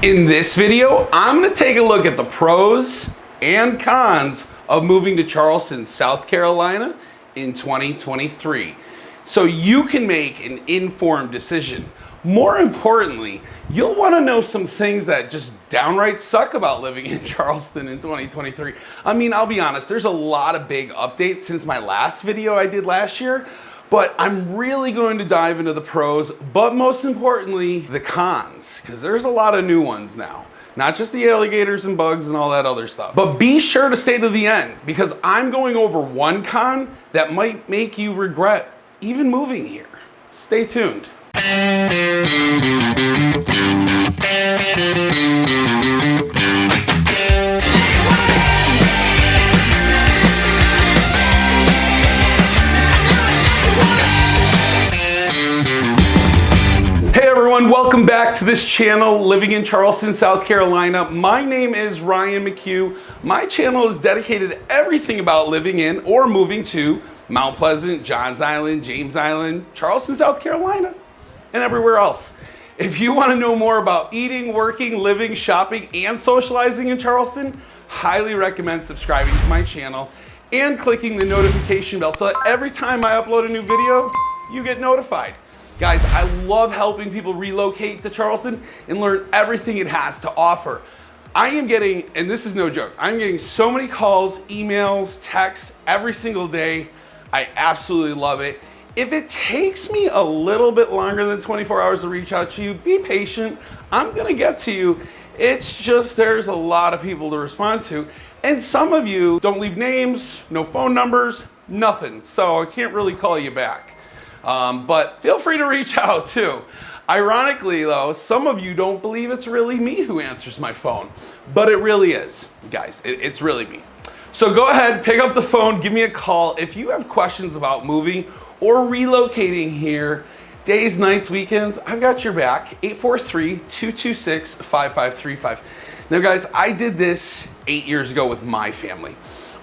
In this video, I'm gonna take a look at the pros and cons of moving to Charleston, South Carolina in 2023, so you can make an informed decision. More importantly, you'll wanna know some things that just downright suck about living in Charleston in 2023. I mean, I'll be honest, there's a lot of big updates since my last video I did last year, but I'm really going to dive into the pros, but most importantly, the cons, because there's a lot of new ones now. Not just the alligators and bugs and all that other stuff. But be sure to stay to the end, because I'm going over one con that might make you regret even moving here. Stay tuned. Welcome back to this channel, Living in Charleston, South Carolina. My name is Ryan McHugh. My channel is dedicated to everything about living in or moving to Mount Pleasant, Johns Island, James Island, Charleston, South Carolina, and everywhere else. If you want to know more about eating, working, living, shopping, and socializing in Charleston, highly recommend subscribing to my channel and clicking the notification bell so that every time I upload a new video, you get notified. Guys, I love helping people relocate to Charleston and learn everything it has to offer. I am getting, and this is no joke, I'm getting so many calls, emails, texts every single day. I absolutely love it. If it takes me a little bit longer than 24 hours to reach out to you, be patient. I'm gonna get to you. It's just there's a lot of people to respond to. And some of you don't leave names, no phone numbers, nothing. So I can't really call you back. But feel free to reach out too. Ironically though, some of you don't believe it's really me who answers my phone, but it really is, guys, it's really me. So go ahead, pick up the phone, give me a call. If you have questions about moving or relocating here, days, nights, weekends, I've got your back, 843-226-5535. Now guys, I did this 8 years ago with my family.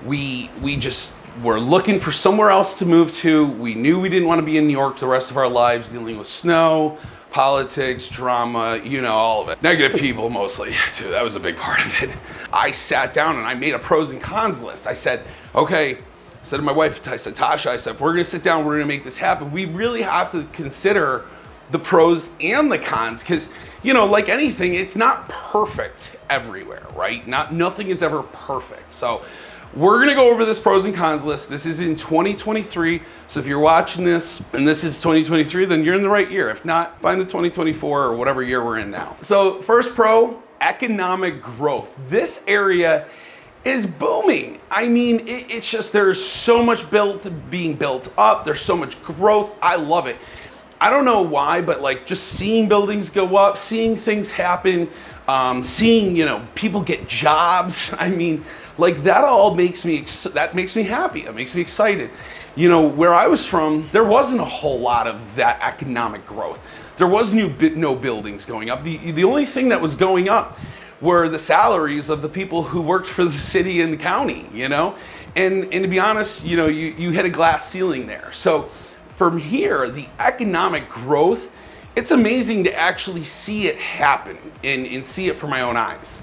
We just were looking for somewhere else to move to. We knew we didn't want to be in New York the rest of our lives, dealing with snow, politics, drama, you know, all of it. Negative people mostly, too. That was a big part of it. I sat down and I made a pros and cons list. I said, okay, I said to my wife, I said, Tasha, I said, if we're gonna sit down, we're gonna make this happen, we really have to consider the pros and the cons, because, you know, like anything, it's not perfect everywhere, right? Nothing is ever perfect. So we're gonna go over this pros and cons list. This is in 2023. So if you're watching this and this is 2023, then you're in the right year. If not, find the 2024 or whatever year we're in now. So first pro, economic growth. This area is booming. I mean, it's just, there's so much being built up. There's so much growth. I love it. I don't know why, but like just seeing buildings go up, seeing things happen, seeing, you know, people get jobs. I mean, like that all makes me, that makes me happy. That makes me excited. You know, where I was from, there wasn't a whole lot of that economic growth. There was no buildings going up. The only thing that was going up were the salaries of the people who worked for the city and the county, you know? And to be honest, you know, you hit a glass ceiling there. So from here, the economic growth, it's amazing to actually see it happen and see it from my own eyes.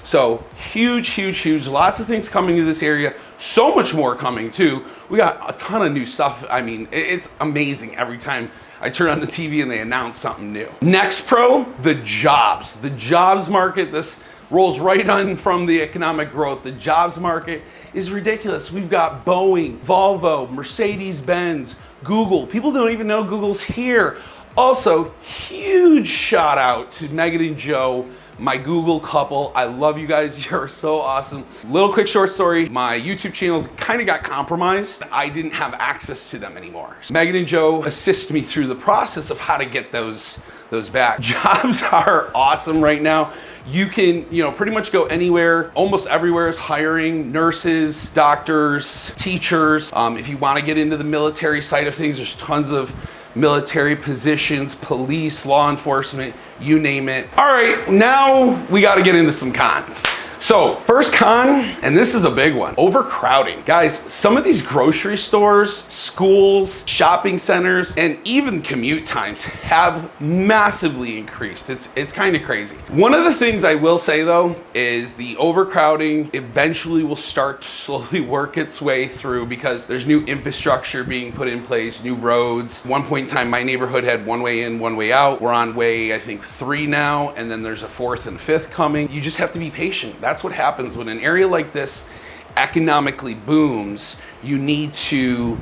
So huge, huge, huge, lots of things coming to this area. So much more coming too. We got a ton of new stuff. I mean, it's amazing every time I turn on the TV and they announce something new. Next pro, the jobs. The jobs market, this rolls right on from the economic growth. The jobs market is ridiculous. We've got Boeing, Volvo, Mercedes-Benz, Google. People don't even know Google's here. Also, huge shout out to Megan and Joe, my Google couple. I love you guys. You're so awesome. Little quick short story. My YouTube channels kind of got compromised. I didn't have access to them anymore. Megan and Joe assist me through the process of how to get those back. Jobs are awesome right now. You can, you know, pretty much go anywhere. Almost everywhere is hiring nurses, doctors, teachers. If you want to get into the military side of things, there's tons of military positions, police, law enforcement, you name it. All right, now we got to get into some cons. So first con, and this is a big one, overcrowding. Guys, some of these grocery stores, schools, shopping centers, and even commute times have massively increased. It's kind of crazy. One of the things I will say though is the overcrowding eventually will start to slowly work its way through because there's new infrastructure being put in place, new roads. At one point in time, my neighborhood had one way in, one way out. We're on way, I think, 3 now, and then there's a 4th and 5th coming. You just have to be patient. That's what happens when an area like this economically booms. You need to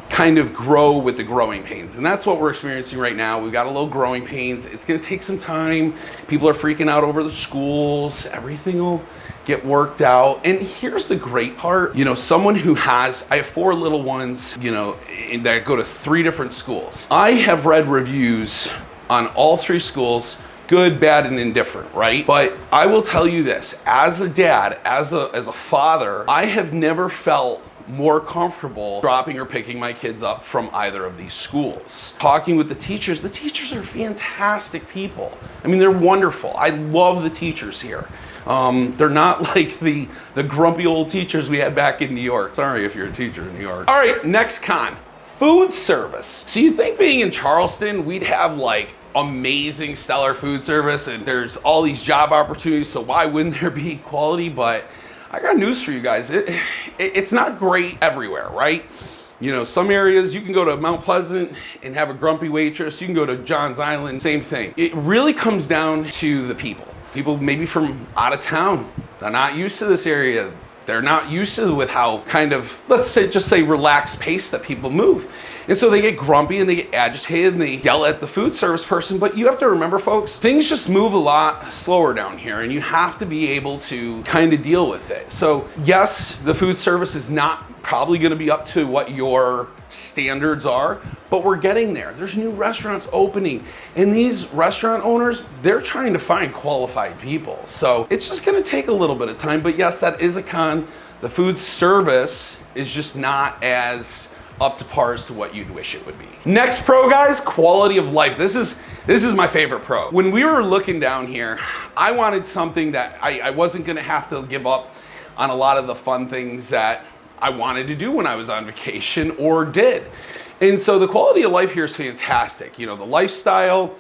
kind of grow with the growing pains. And that's what we're experiencing right now. We've got a little growing pains. It's gonna take some time. People are freaking out over the schools. Everything will get worked out. And here's the great part, you know, someone who has, I have 4 little ones, you know, that go to 3 different schools. I have read reviews on all 3 schools, good, bad, and indifferent, right? But I will tell you this, as a dad, as a father, I have never felt more comfortable dropping or picking my kids up from either of these schools. Talking with the teachers are fantastic people. I mean, they're wonderful. I love the teachers here. They're not like the grumpy old teachers we had back in New York. Sorry if you're a teacher in New York. All right, next con, food service. So you think being in Charleston, we'd have like amazing stellar food service and there's all these job opportunities, so why wouldn't there be equality? But I got news for you guys. It's not great everywhere, right? You know, some areas you can go to Mount Pleasant and have a grumpy waitress. You can go to Johns Island, same thing. It really comes down to the people. People maybe from out of town, they're not used to this area. They're not used to with how kind of, let's say, just say relaxed pace that people move. And so they get grumpy and they get agitated and they yell at the food service person. But you have to remember, folks, things just move a lot slower down here and you have to be able to kind of deal with it. So yes, the food service is not probably gonna be up to what your standards are, but we're getting there. There's new restaurants opening and these restaurant owners, they're trying to find qualified people. So it's just gonna take a little bit of time, but yes, that is a con. The food service is just not as up to par as to what you'd wish it would be. Next pro, guys, quality of life. This is my favorite pro. When we were looking down here, I wanted something that I wasn't gonna have to give up on a lot of the fun things that I wanted to do when I was on vacation or did. And so the quality of life here is fantastic. You know, the lifestyle,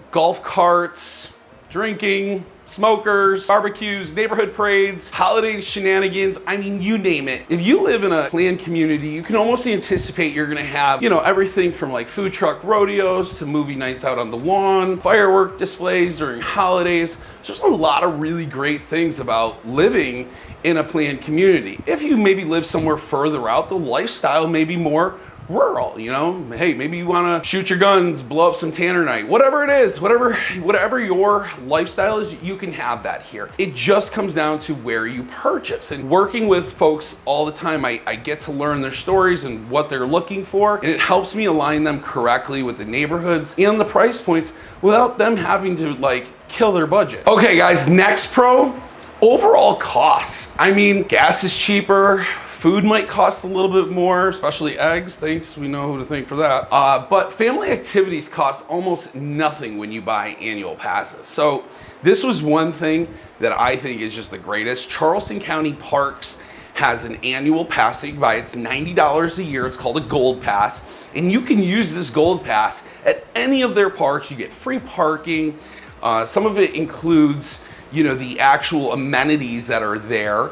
golf carts, drinking, smokers, barbecues, neighborhood parades, holiday shenanigans. I mean, you name it. If you live in a planned community, you can almost anticipate you're gonna have, you know, everything from like food truck rodeos to movie nights out on the lawn, firework displays during holidays. There's just a lot of really great things about living in a planned community. If you maybe live somewhere further out, the lifestyle may be more rural, you know? Hey, maybe you wanna shoot your guns, blow up some tannerite, whatever it is, whatever your lifestyle is, you can have that here. It just comes down to where you purchase. And working with folks all the time, I get to learn their stories and what they're looking for, and it helps me align them correctly with the neighborhoods and the price points without them having to like kill their budget. Okay guys, next pro, overall costs. I mean, gas is cheaper, food might cost a little bit more, especially eggs. Thanks, we know who to thank for that. But family activities cost almost nothing when you buy annual passes. So this was one thing that I think is just the greatest. Charleston County Parks has an annual pass that you can buy. It's $90 a year. It's called a Gold Pass. And you can use this Gold Pass at any of their parks. You get free parking. Some of it includes, you know, the actual amenities that are there.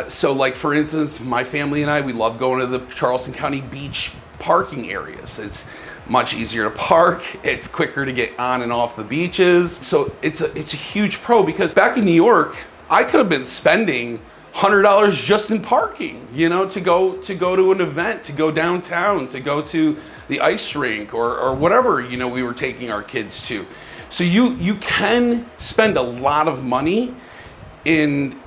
So like for instance, my family and I, we love going to the Charleston County beach parking areas. It's much easier to park. It's quicker to get on and off the beaches. So it's a huge pro because back in New York, I could have been spending $100 just in parking, you know, to go to an event, to go downtown, to go to the ice rink or whatever, you know, we were taking our kids to. So you can spend a lot of money in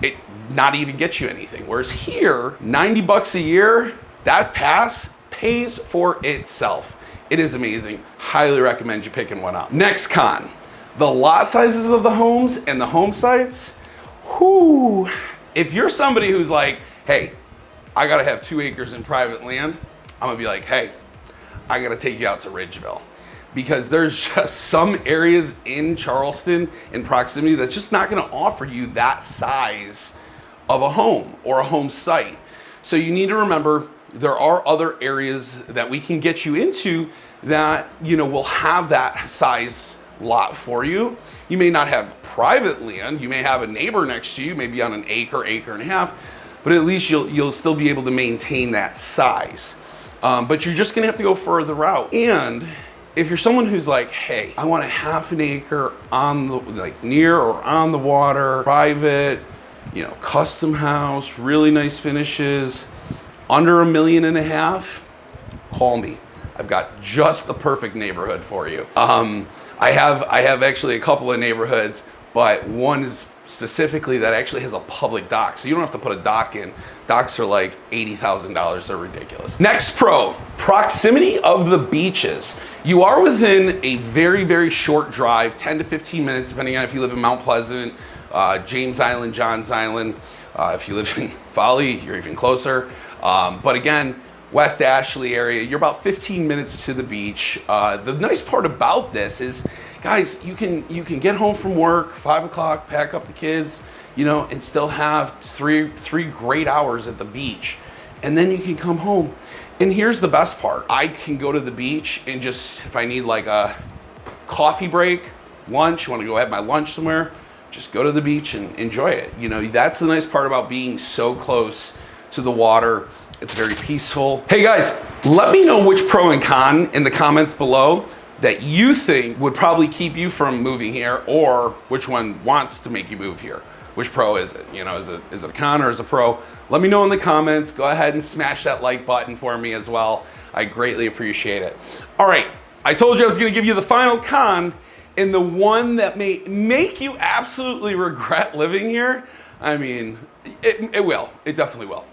it not even get you anything. Whereas here, 90 bucks a year, that pass pays for itself. It is amazing. Highly recommend you picking one up. Next con, the lot sizes of the homes and the home sites. Whoo! If you're somebody who's like, hey, I gotta have 2 acres in private land, I'm gonna be like, hey, I gotta take you out to Ridgeville. because there's just some areas in Charleston in proximity that's just not going to offer you that size of a home or a home site. So you need to remember there are other areas that we can get you into that, you know, will have that size lot for you. You may not have private land. You may have a neighbor next to you, maybe on an acre, acre and a half, but at least you'll still be able to maintain that size. But you're just gonna have to go further out. And if you're someone who's like, hey, I want a half an acre on the, like near or on the water, private, you know, custom house, really nice finishes, under $1.5 million, call me. I've got just the perfect neighborhood for you. I have actually a couple of neighborhoods, but one is specifically that actually has a public dock. So you don't have to put a dock in. Docks are like $80,000, they're ridiculous. Next pro, proximity of the beaches. You are within a very, very short drive, 10 to 15 minutes, depending on if you live in Mount Pleasant, James Island, Johns Island. If you live in Folly, you're even closer. But again, West Ashley area, you're about 15 minutes to the beach. The nice part about this is, guys, you can get home from work, 5 o'clock, pack up the kids, you know, and still have three great hours at the beach. And then you can come home. And here's the best part. I can go to the beach and just, if I need like a coffee break, lunch, want to go have my lunch somewhere, just go to the beach and enjoy it. You know, that's the nice part about being so close to the water. It's very peaceful. Hey guys, let me know which pro and con in the comments below that you think would probably keep you from moving here, or which one wants to make you move here. Which pro is it? You know, is it a con or is it a pro? Let me know in the comments. Go ahead and smash that like button for me as well. I greatly appreciate it. All right, I told you I was gonna give you the final con, and the one that may make you absolutely regret living here. I mean, it will, it definitely will.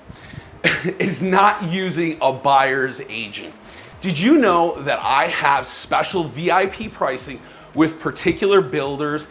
Is not using a buyer's agent. Did you know that I have special VIP pricing with particular builders,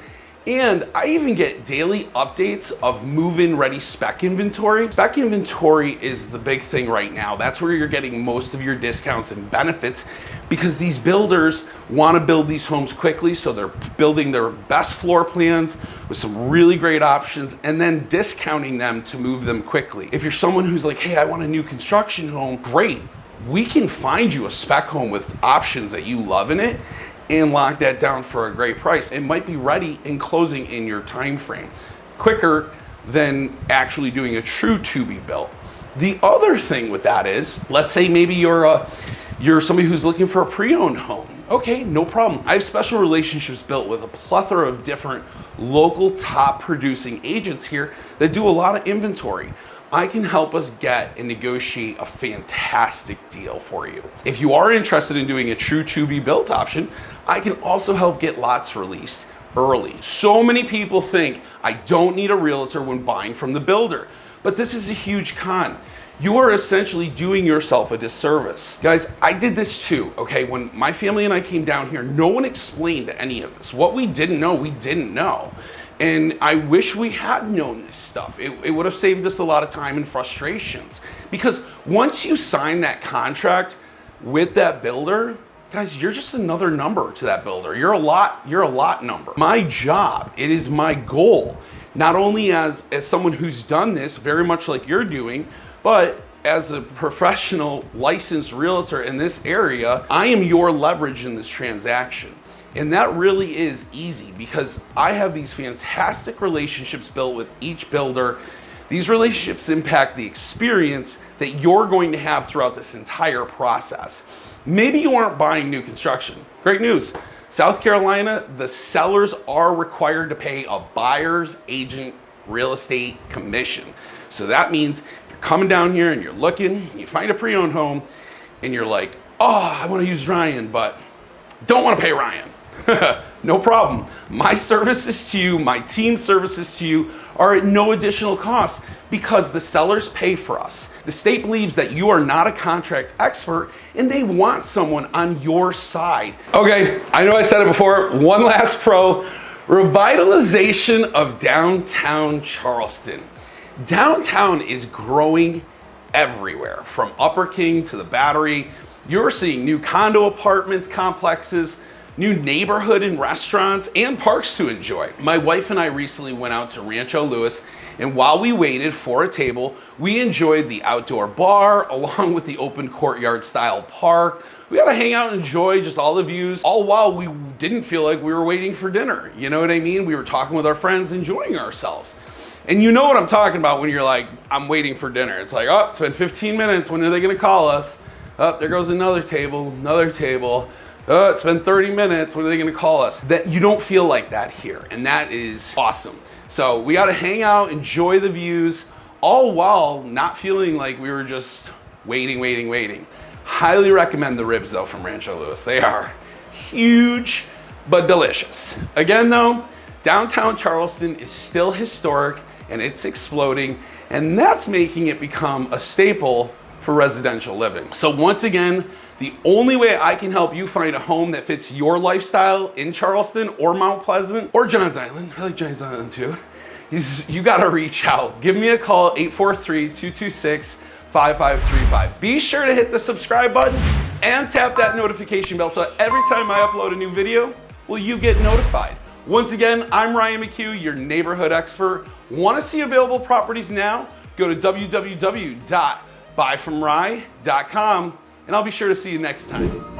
and I even get daily updates of move-in ready spec inventory? Spec inventory is the big thing right now. That's where you're getting most of your discounts and benefits, because these builders want to build these homes quickly, so they're building their best floor plans with some really great options and then discounting them to move them quickly. If you're someone who's like, hey, I want a new construction home, great. We can find you a spec home with options that you love in it and lock that down for a great price. It might be ready and closing in your time frame, quicker than actually doing a true to be built. The other thing with that is, let's say maybe you're somebody who's looking for a pre-owned home. Okay, no problem. I have special relationships built with a plethora of different local top producing agents here that do a lot of inventory. I can help us get and negotiate a fantastic deal for you. If you are interested in doing a true to be built option, I can also help get lots released early. So many people think I don't need a realtor when buying from the builder, but this is a huge con. You are essentially doing yourself a disservice. Guys, I did this too, okay? When my family and I came down here, no one explained any of this. What we didn't know, we didn't know. And I wish we had known this stuff. It would have saved us a lot of time and frustrations. Because once you sign that contract with that builder, guys, you're just another number to that builder. You're a lot number. My job, it is my goal, not only as someone who's done this very much like you're doing, but as a professional licensed realtor in this area, I am your leverage in this transaction. And that really is easy because I have these fantastic relationships built with each builder. These relationships impact the experience that you're going to have throughout this entire process. Maybe you aren't buying new construction. Great news. South Carolina, the sellers are required to pay a buyer's agent real estate commission. So that means if you're coming down here and you're looking, you find a pre-owned home and you're like, oh, I want to use Ryan, but don't want to pay Ryan. No problem. My services to you, my team's services to you are at no additional cost because the sellers pay for us. The state believes that you are not a contract expert and they want someone on your side. Okay, I know I said it before. One last pro, revitalization of downtown Charleston. Downtown is growing everywhere, from Upper King to the Battery. You're seeing new condo apartments, complexes, new neighborhood and restaurants, and parks to enjoy. My wife and I recently went out to Rancho Lewis, and while we waited for a table, we enjoyed the outdoor bar along with the open courtyard style park. We got to hang out and enjoy just all the views, all while we didn't feel like we were waiting for dinner. You know what I mean? We were talking with our friends, enjoying ourselves. And you know what I'm talking about when you're like, I'm waiting for dinner. It's like, oh, it's been 15 minutes. When are they going to call us? Oh, there goes another table, another table. Oh, it's been 30 minutes. When are they going to call us? That you don't feel like that here. And that is awesome. So we got to hang out, enjoy the views, all while not feeling like we were just waiting. Highly recommend the ribs though from Rancho Lewis. They are huge, but delicious. Again though, downtown Charleston is still historic and it's exploding, and that's making it become a staple for residential living. So once again, the only way I can help you find a home that fits your lifestyle in Charleston or Mount Pleasant or Johns Island, I like Johns Island too, is you gotta reach out. Give me a call, 843-226-5535. Be sure to hit the subscribe button and tap that notification bell so every time I upload a new video, will you get notified. Once again, I'm Ryan McHugh, your neighborhood expert. Want to see available properties now? Go to www.buyfromry.com, and I'll be sure to see you next time.